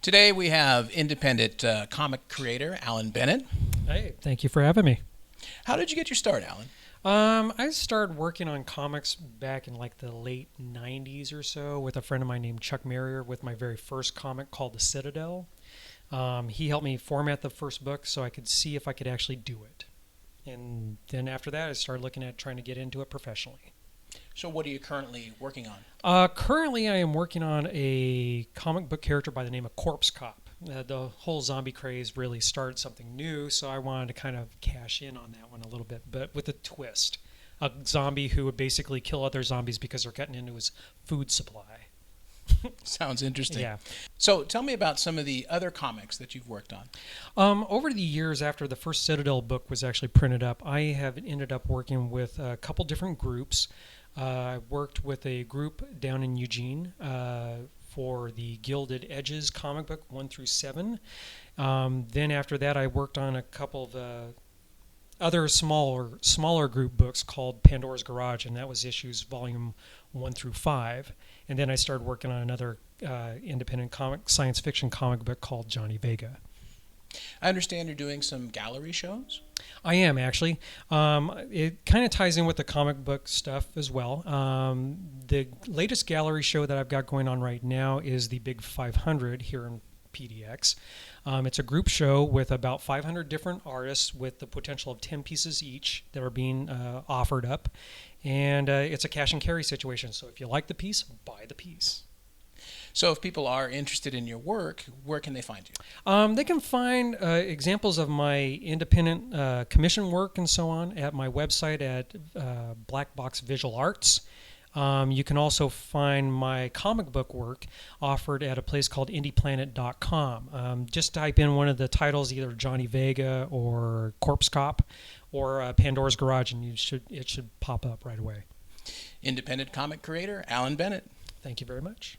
Today we have independent comic creator Alan Bennett. Hey, thank you for having me. How did you get your start, Alan? I started working on comics back in like the late 90s or so with a friend of mine named Chuck Marrier with my very first comic called The Citadel. He helped me format the first book so I could see if I could actually do it. And then after that, I started looking at trying to get into it professionally. So what are you currently working on? Currently, I am working on a comic book character by the name of Corpse Cop. The whole zombie craze really started something new, so I wanted to kind of cash in on that one a little bit, but with a twist. A zombie who would basically kill other zombies because they're cutting into his food supply. Sounds interesting. Yeah. So tell me about some of the other comics that you've worked on. Over the years after the first Citadel book was actually printed up, I have ended up working with a couple different groups. I worked with a group down in Eugene for the Gilded Edges comic book 1 through 7. Then after that, I worked on a couple of other smaller group books called Pandora's Garage, and that was issues volume 1 through 5. And then I started working on another independent science fiction comic book called Johnny Vega. I understand you're doing some gallery shows? I am, actually. It kind of ties in with the comic book stuff as well. The latest gallery show that I've got going on right now is the Big 500 here in PDX. It's a group show with about 500 different artists with the potential of 10 pieces each that are being offered up. And it's a cash and carry situation. So if you like the piece, buy the piece. So if people are interested in your work, where can they find you? They can find examples of my independent commission work and so on at my website at Black Box Visual Arts. You can also find my comic book work offered at a place called indieplanet.com. Just type in one of the titles, either Johnny Vega or Corpse Cop or Pandora's Garage, and it should pop up right away. Independent comic creator Alan Bennett. Thank you very much.